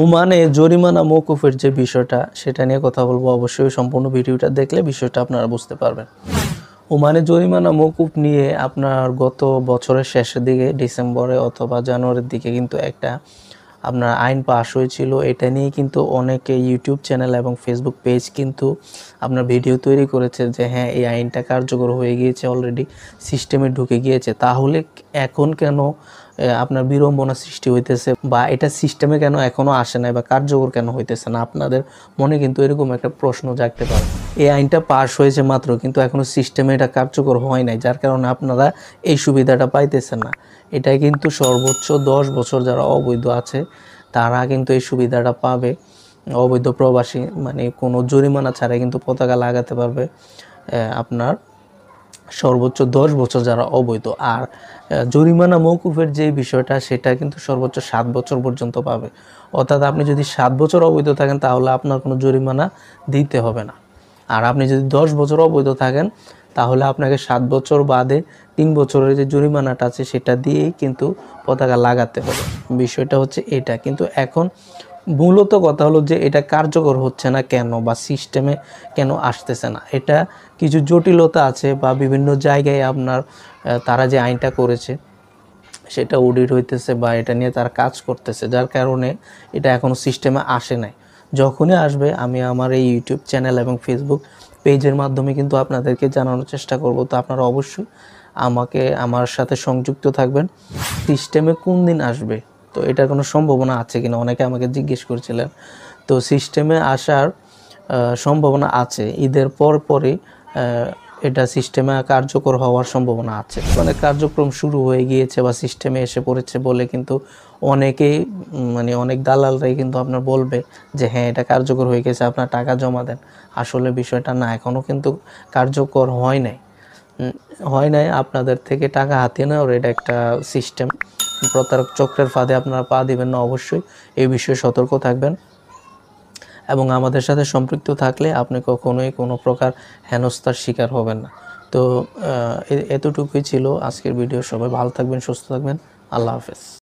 ওমানে জরিমানা মওকুফের যে বিষয়টা সেটা নিয়ে কথা বলবো। অবশ্যই সম্পূর্ণ ভিডিওটা দেখলে বিষয়টা আপনারা বুঝতে পারবেন। ওমানে জরিমানা মওকুফ নিয়ে আপনার গত বছরের শেষের দিকে ডিসেম্বরে অথবা জানুয়ারির দিকে কিন্তু একটা আপনার আইন পাস হয়েছিল। এটা নিয়ে কিন্তু অনেকে ইউটিউব চ্যানেল এবং ফেসবুক পেজ কিন্তু আপনার ভিডিও তৈরি করেছে যে হ্যাঁ এই আইনটা কার্যকর হয়ে গিয়েছে, অলরেডি সিস্টেমে ঢুকে গিয়েছে। তাহলে এখন কেন আপনার বিড়ম্বনা সৃষ্টি হইতেছে বা এটা সিস্টেমে কেন এখনও আসে নাই বা কার্যকর কেন হইতেছে না? আপনাদের মনে কিন্তু এরকম একটা প্রশ্ন জাগতে পারে। এই আইনটা পাস হয়েছে মাত্র, কিন্তু এখনও সিস্টেমে এটা কার্যকর হয় নাই, যার কারণে আপনারা এই সুবিধাটা পাইতেছেন না। এটা কিন্তু সর্বোচ্চ 10 বছর যারা অবৈধ আছে তারা কিন্তু এই সুবিধাটা পাবে। অবৈধ প্রবাসী মানে কোনো জরিমানা ছাড়াই কিন্তু পতাকা লাগাতে পারবে আপনার সর্বোচ্চ 10 বছর যারা অবৈধ। আর জরিমানা মওকুফের যে বিষয়টা সেটা কিন্তু সর্বোচ্চ 7 বছর পর্যন্ত পাবে। অর্থাৎ আপনি যদি 7 বছর অবৈধ থাকেন তাহলে আপনার কোনো জরিমানা দিতে হবে না। আর আপনি যদি 10 বছর অবৈধ থাকেন তাহলে আপনাকে 7 বছর বাদে 3 বছরের যে জরিমানাটা আছে সেটা দিয়েই কিন্তু পতাকা লাগাতে হবে। বিষয়টা হচ্ছে এটা। কিন্তু এখন মূলত কথা হলো যে এটা কার্যকর হচ্ছে না কেন বা সিস্টেমে কেন আসতেছে না? এটা কিছু জটিলতা আছে বা বিভিন্ন জায়গায় আপনার তারা যে আইনটা করেছে সেটা অডিট হইতেছে বা এটা নিয়ে তারা কাজ করতেছে, যার কারণে এটা এখনও সিস্টেমে আসে নাই। যখনই আসবে আমি আমার এই ইউটিউব চ্যানেল এবং ফেসবুক পেজের মাধ্যমে কিন্তু আপনাদেরকে জানানোর চেষ্টা করব। তো আপনারা অবশ্যই আমার সাথে সংযুক্ত থাকবেন। সিস্টেমে কোন দিন আসবে, তো এটার কোনো সম্ভাবনা আছে কিনা অনেকে আমাকে জিজ্ঞেস করছিলেন। তো সিস্টেমে আসার সম্ভাবনা আছে, ঈদের পরই এটা সিস্টেমে কার্যকর হওয়ার সম্ভাবনা আছে। মানে কার্যক্রম শুরু হয়ে গিয়েছে বা সিস্টেমে এসে পড়েছে বলে কিন্তু অনেকেই মানে অনেক দালালরাই কিন্তু আপনার বলবে যে হ্যাঁ এটা কার্যকর হয়ে গেছে, আপনার টাকা জমা দেন। আসলে বিষয়টা না, এখনও কিন্তু কার্যকর হয় নাই। আপনাদের থেকে টাকা হাতিয়ে নেওয়ার এটা একটা সিস্টেম। প্রতারক চক্রের ফাঁদে আপনারা পা দিবেন না, অবশ্যই এই বিষয়ে সতর্ক থাকবেন। এবং আমাদের সাথে সম্পৃক্ত থাকলে আপনি কখনোই কোনো প্রকার হেনস্থার শিকার হবেন না। তো এতটুকুই ছিল আজকের ভিডিও। সবাই ভালো থাকবেন, সুস্থ থাকবেন। আল্লাহ হাফেজ।